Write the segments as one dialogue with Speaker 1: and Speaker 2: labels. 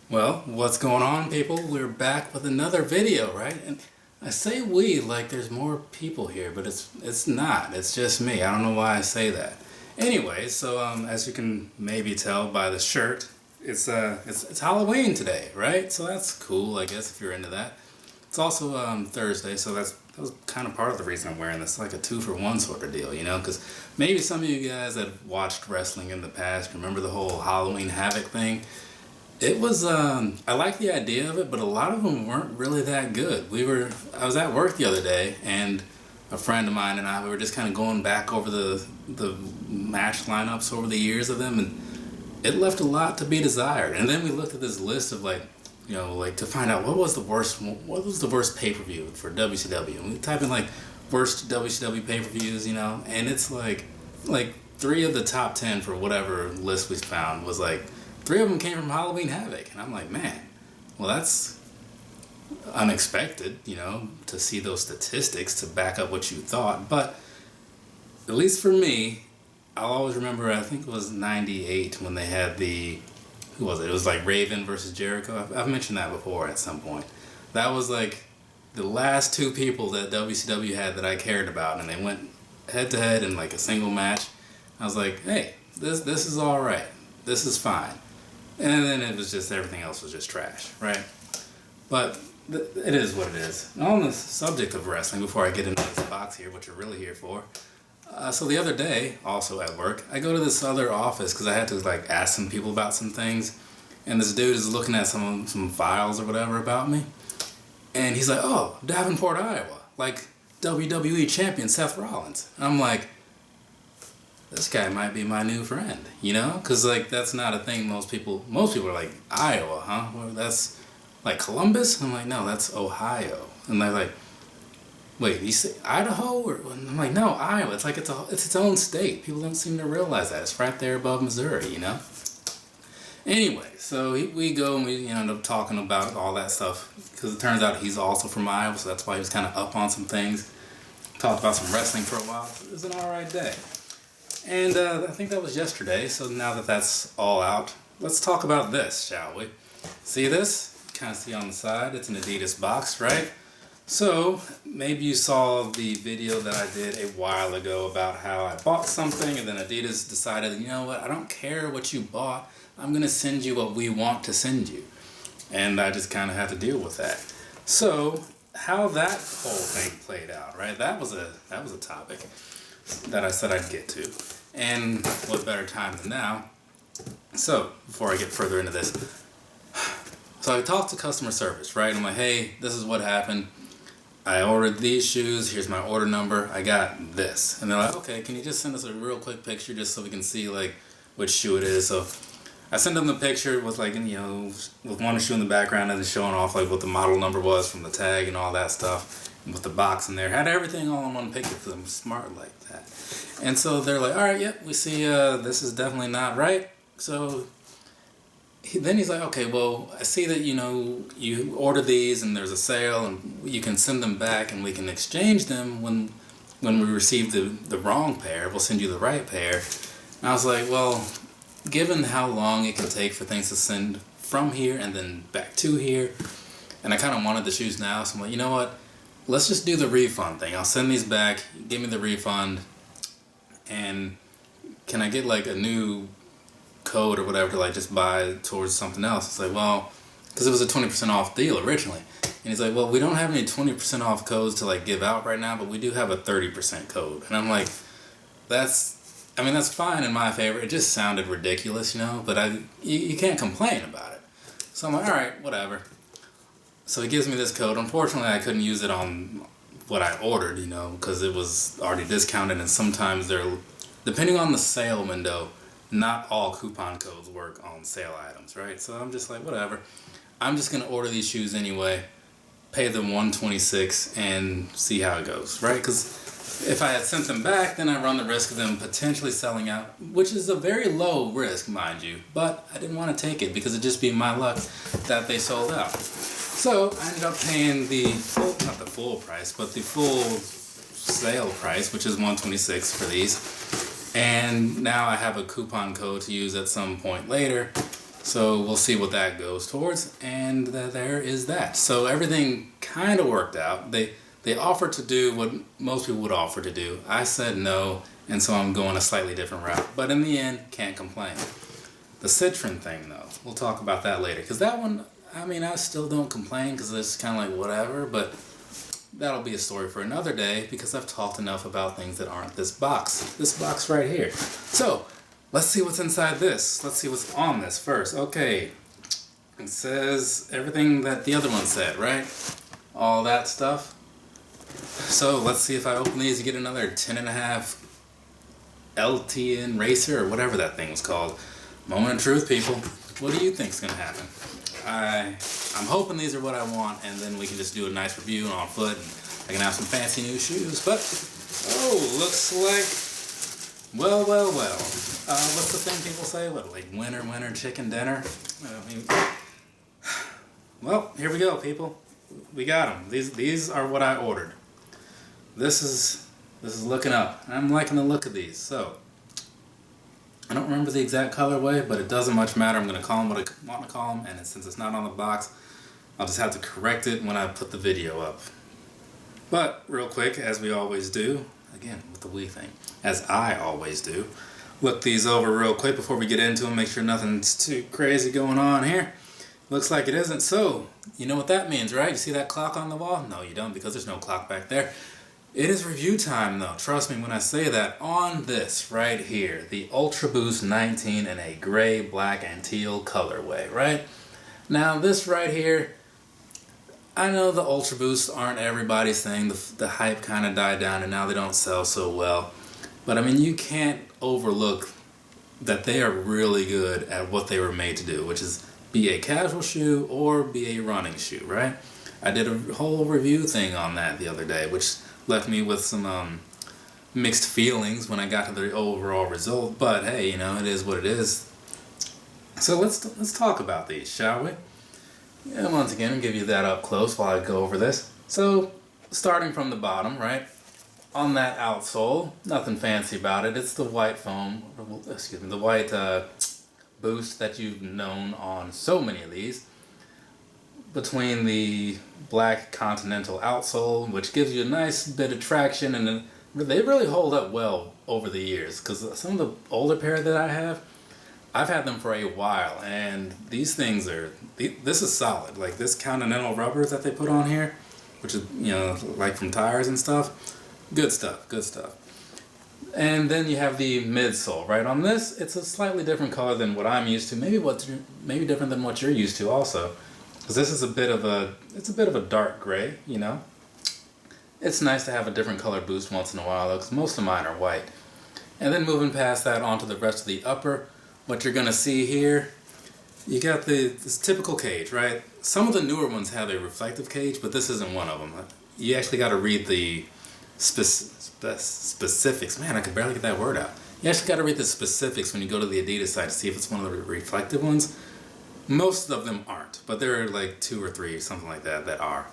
Speaker 1: Well, what's going on, people? We're back with another video, right? And I say we like there's more people here, but it's not. It's just me. I don't know why I say that. Anyway, so as you can maybe tell by the shirt, it's Halloween today, right? So that's cool, I guess, if you're into that. It's also Thursday, so that was kind of part of the reason I'm wearing this. It's like a 2-for-1 sort of deal, you know? Because maybe some of you guys that have watched wrestling in the past remember the whole Halloween Havoc thing. It was, I like the idea of it, but a lot of them weren't really that good. I was at work the other day, and a friend of mine and we were just kind of going back over the match lineups over the years of them, and it left a lot to be desired. And then we looked at this list of like to find out what was the worst pay-per-view for WCW. And we type in like worst WCW pay-per-views, and it's like 3 of the top 10 for whatever list we found was like 3 of them came from Halloween Havoc. And I'm like, man, well, that's unexpected, to see those statistics to back up what you thought. But at least for me, I'll always remember, I think it was 98 when they had who was it? It was like Raven versus Jericho. I've mentioned that before at some point. That was like the last 2 people that WCW had that I cared about, and they went head to head in like a single match. I was like, hey, this is all right. This is fine. And then it was just, everything else was just trash, right? But it is what it is. And on the subject of wrestling, before I get into this box here, what you're really here for. So the other day, also at work, I go to this other office because I had to like ask some people about some things. And this dude is looking at some files or whatever about me. And he's like, oh, Davenport, Iowa. Like WWE champion Seth Rollins. And I'm like, this guy might be my new friend, because like that's not a thing most people are like, Iowa, huh? Well, that's like Columbus? I'm like, no, that's Ohio. And they're like, wait, you say Idaho? Or I'm like, no, Iowa. It's like it's its own state. People don't seem to realize that. It's right there above Missouri, Anyway, so we go and we end up talking about all that stuff because it turns out he's also from Iowa, so that's why he was kind of up on some things. Talked about some wrestling for a while. It was an alright day. And I think that was yesterday, so now that that's all out, let's talk about this, shall we? See this? You kind of see on the side, it's an Adidas box, right? So, maybe you saw the video that I did a while ago about how I bought something and then Adidas decided, you know what, I don't care what you bought, I'm going to send you what we want to send you. And I just kind of had to deal with that. So, how that whole thing played out, right? That was a topic that I said I'd get to. And what better time than now? So, before I get further into this, so I talked to customer service, right? I'm like, hey, this is what happened. I ordered these shoes. Here's my order number. I got this. And they're like, okay, can you just send us a real quick picture just so we can see like which shoe it is? So I sent them the picture with like, with one shoe in the background and then showing off like what the model number was from the tag and all that stuff. And with the box in there. Had everything all in one picture because I'm smart like that. And so they're like, all right, yep, we see this is definitely not right. So then he's like, okay, well, I see that, you order these and there's a sale and you can send them back and we can exchange them when we receive the wrong pair. We'll send you the right pair. And I was like, well, given how long it can take for things to send from here and then back to here, and I kind of wanted the shoes now, so I'm like, you know what? Let's just do the refund thing. I'll send these back, give me the refund, and can I get like a new code or whatever to like just buy towards something else? It's like, well, because it was a 20% off deal originally. And he's like, well, we don't have any 20% off codes to like give out right now, but we do have a 30% code. And I'm like, that's fine in my favor. It just sounded ridiculous, but you can't complain about it. So I'm like, all right, whatever. So he gives me this code. Unfortunately, I couldn't use it on what I ordered, because it was already discounted, and sometimes depending on the sale window, not all coupon codes work on sale items, right? So I'm just like, whatever. I'm just going to order these shoes anyway, pay them $126 and see how it goes, right? Because if I had sent them back, then I run the risk of them potentially selling out, which is a very low risk, mind you. But I didn't want to take it because it'd just be my luck that they sold out. So I ended up paying not the full price, but the full sale price, which is $126 for these. And now I have a coupon code to use at some point later So we'll see what that goes towards, and there is that. So everything kind of worked out. They offered to do what most people would offer to do. I said no, and so I'm going a slightly different route. But in the end, can't complain. The citron thing, though, we'll talk about that later. Because that one, I mean, I still don't complain because it's kind of like whatever, but that'll be a story for another day because I've talked enough about things that aren't this box right here. So, let's see what's inside this. Let's see what's on this first. Okay, it says everything that the other one said, right? All that stuff. So let's see if I open these and get another 10.5 LTN Racer or whatever that thing was called. Moment of truth, people. What do you think's gonna happen? I'm hoping these are what I want, and then we can just do a nice review on foot, and I can have some fancy new shoes. But oh, looks like well. What's the thing people say? What, like winner, chicken dinner? I mean, well, here we go, people. We got them. These are what I ordered. This is looking up. I'm liking the look of these. So I don't remember the exact colorway, but it doesn't much matter. I'm going to call them what I want to call them, and since it's not on the box, I'll just have to correct it when I put the video up. But real quick, as we always do, again with the we thing, as I always do, look these over real quick before we get into them, make sure nothing's too crazy going on here. Looks like it isn't. So, you know what that means, right? You see that clock on the wall? No, you don't, because there's no clock back there. It is review time, though. Trust me when I say that. On this right here, the Ultraboost 19 in a gray, black, and teal colorway, right? Now, this right here, I know the Ultraboosts aren't everybody's thing. The hype kind of died down, and now they don't sell so well. But, I mean, you can't overlook that they are really good at what they were made to do, which is be a casual shoe or be a running shoe, right? I did a whole review thing on that the other day, which left me with some mixed feelings when I got to the overall result. But hey, you know, it is what it is. So let's talk about these, shall we? Yeah, once again, I'll give you that up close while I go over this. So starting from the bottom, right? On that outsole, nothing fancy about it. It's the white foam, excuse me, the white boost that you've known on so many of these. Between the black Continental outsole, which gives you a nice bit of traction, and they really hold up well over the years. Because some of the older pair that I've had them for a while, and these things this is solid. Like this Continental rubber that they put on here, which is, you know, like from tires and stuff. Good stuff. And then you have the midsole, right? On this, it's a slightly different color than what I'm used to. Maybe different than what you're used to also. Because this is a bit of a dark gray, you know. It's nice to have a different color boost once in a while though, because most of mine are white. And then moving past that onto the rest of the upper, what you're gonna see here, you got this typical cage, right? Some of the newer ones have a reflective cage, but this isn't one of them. You actually got to read the specifics. Man, I could barely get that word out. You actually got to read the specifics when you go to the Adidas site to see if it's one of the reflective ones. Most of them aren't, but there are like 2 or 3, something like that are.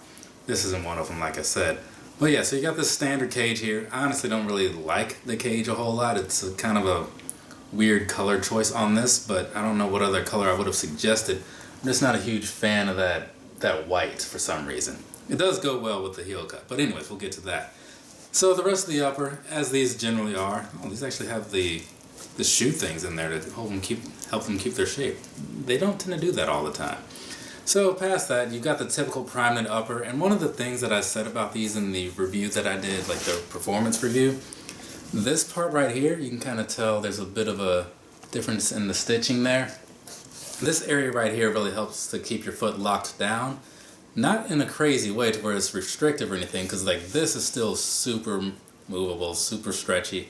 Speaker 1: This isn't one of them, like I said. But yeah, so you got this standard cage here. I honestly don't really like the cage a whole lot. It's a kind of a weird color choice on this, but I don't know what other color I would have suggested. I'm just not a huge fan of that white for some reason. It does go well with the heel cut, but anyways, we'll get to that. So the rest of the upper, as these generally are, these actually have the shoe things in there to help them keep their shape. They don't tend to do that all the time. So past that, you've got the typical prime knit upper, and one of the things that I said about these in the review that I did, like the performance review, this part right here, you can kind of tell there's a bit of a difference in the stitching there. This area right here really helps to keep your foot locked down. Not in a crazy way to where it's restrictive or anything, because like this is still super movable, super stretchy.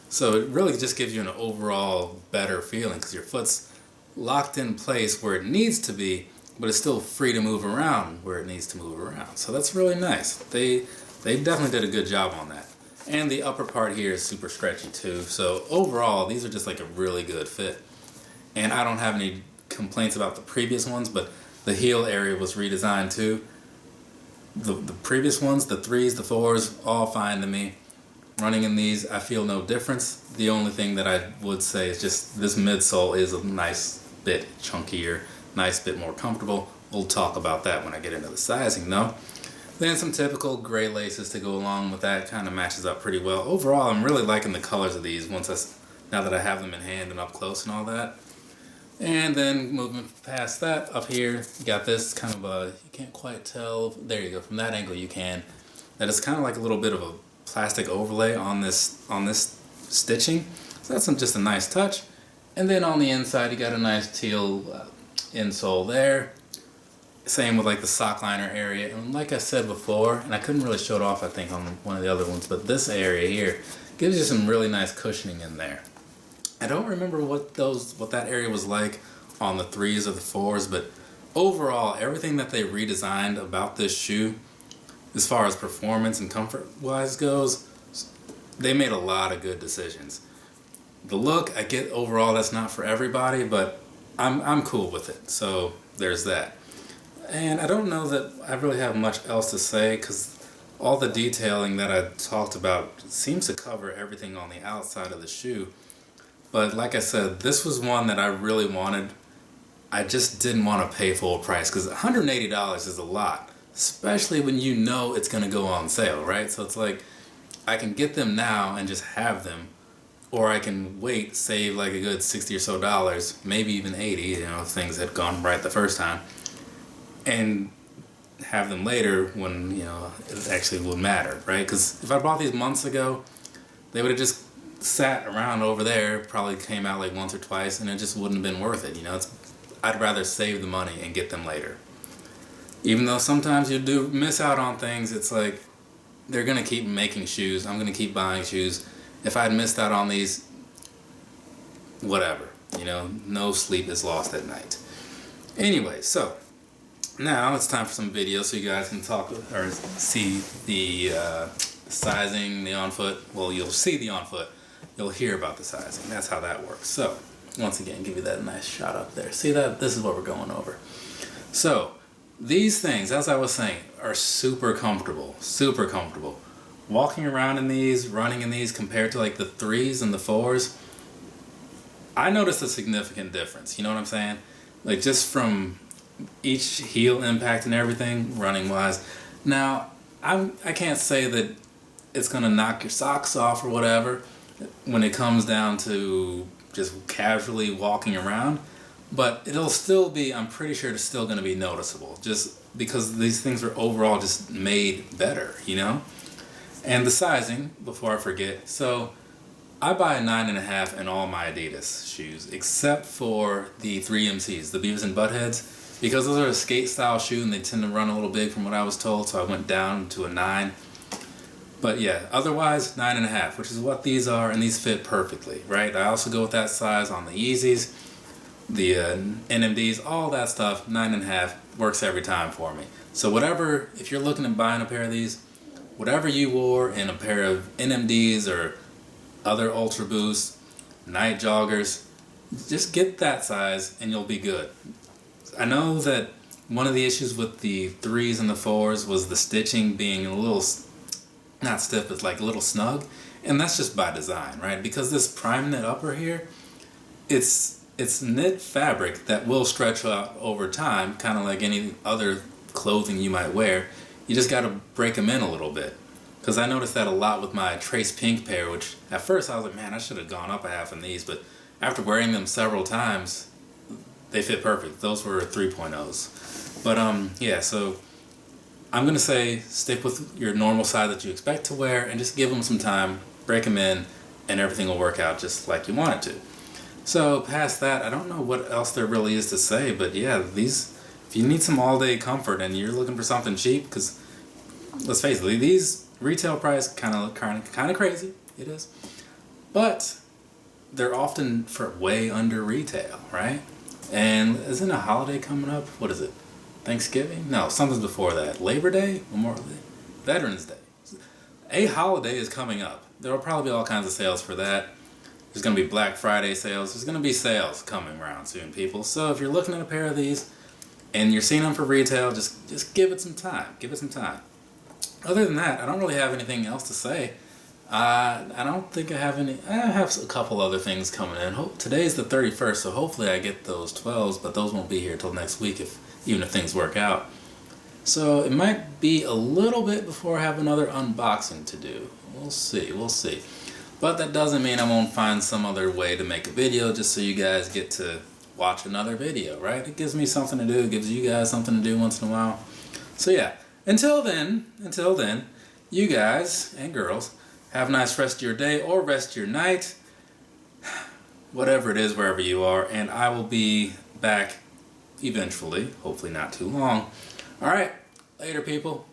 Speaker 1: So it really just gives you an overall better feeling because your foot's locked in place where it needs to be, but it's still free to move around where it needs to move around. So that's really nice. They definitely did a good job on that. And the upper part here is super stretchy too. So overall, these are just like a really good fit. And I don't have any complaints about the previous ones, but the heel area was redesigned too. The previous ones, the 3s, the 4s, all fine to me. Running in these, I feel no difference. The only thing that I would say is just this midsole is a nice bit chunkier, nice bit more comfortable. We'll talk about that when I get into the sizing though. Then some typical gray laces to go along with that, kind of matches up pretty well. Overall, I'm really liking the colors of these now that I have them in hand and up close and all that. And then moving past that, up here, you got this kind of a, you can't quite tell, there you go, from that angle you can, that is kind of like a little bit of a plastic overlay on this stitching. So that's just a nice touch. And then on the inside, you got a nice teal insole there. Same with like the sock liner area. And like I said before, and I couldn't really show it off I think on one of the other ones, but this area here gives you some really nice cushioning in there. I don't remember what that area was like on the 3s or the 4s, but overall, everything that they redesigned about this shoe, as far as performance and comfort-wise goes, they made a lot of good decisions. The look, I get overall that's not for everybody, but I'm cool with it. So there's that. And I don't know that I really have much else to say because all the detailing that I talked about seems to cover everything on the outside of the shoe. But like I said, this was one that I really wanted. I just didn't want to pay full price because $180 is a lot, especially when you know it's going to go on sale, right? So it's like I can get them now and just have them, or I can wait, save like a good $60 or so dollars, maybe even 80, you know, if things had gone right the first time, and have them later when, you know, it actually would matter, right? Because if I bought these months ago, they would have just sat around over there, probably came out like once or twice, and it just wouldn't have been worth it, you know. I'd rather save the money and get them later. Even though sometimes you do miss out on things, it's like they're gonna keep making shoes. I'm gonna keep buying shoes. If I'd missed out on these, whatever, you know, no sleep is lost at night. Anyway, so now it's time for some videos so you guys can talk or see the sizing, the on foot. Well, you'll see the on foot. You'll hear about the sizing. That's how that works. So, once again, give you that nice shot up there. See that? This is what we're going over. So, these things, as I was saying, are super comfortable. Super comfortable. Walking around in these, running in these, compared to like the 3s and the 4s, I noticed a significant difference. You know what I'm saying? Like just from each heel impact and everything, running wise. Now, I can't say that it's gonna knock your socks off or whatever when it comes down to just casually walking around, but it'll still be, I'm pretty sure it's still gonna be noticeable just because these things are overall just made better, you know? And the sizing, before I forget, so I buy a 9.5 in all my Adidas shoes except for the 3MCs, the Beavis and Buttheads, because those are a skate style shoe and they tend to run a little big from what I was told, so I went down to a 9. But yeah, otherwise 9.5, which is what these are, and these fit perfectly, right? I also go with that size on the Yeezys, the NMDs, all that stuff. 9.5 works every time for me. So whatever, if you're looking at buying a pair of these, whatever you wore in a pair of NMDs or other Ultraboost, night joggers, just get that size and you'll be good. I know that one of the issues with the 3s and the 4s was the stitching being a little, not stiff, but like a little snug, and that's just by design, right? Because this prime knit upper here, it's knit fabric that will stretch out over time, kind of like any other clothing you might wear. You just got to break them in a little bit. Because I noticed that a lot with my Trace Pink pair, which at first I was like, man, I should have gone up a half in these, but after wearing them several times, they fit perfect. Those were 3.0s. But yeah, so I'm going to say stick with your normal size that you expect to wear and just give them some time, break them in, and everything will work out just like you want it to. So past that, I don't know what else there really is to say, but yeah, these, if you need some all-day comfort and you're looking for something cheap, because let's face it, these retail price kind of crazy, it is, but they're often for way under retail, right? And isn't a holiday coming up? What is it? Thanksgiving? No, something's before that. Labor Day? Memorial Day? Veterans Day. A holiday is coming up. There will probably be all kinds of sales for that. There's going to be Black Friday sales. There's going to be sales coming around soon, people. So if you're looking at a pair of these and you're seeing them for retail, just give it some time. Give it some time. Other than that, I don't really have anything else to say. I don't think I have any. I have a couple other things coming in. Today's the 31st, so hopefully I get those 12s, but those won't be here till next week, even if things work out. So it might be a little bit before I have another unboxing to do. We'll see, we'll see. But that doesn't mean I won't find some other way to make a video just so you guys get to watch another video, right? It gives me something to do, it gives you guys something to do once in a while. So yeah, until then, you guys and girls, have a nice rest of your day or rest of your night. Whatever it is, wherever you are, and I will be back eventually, hopefully not too long. Alright, later people.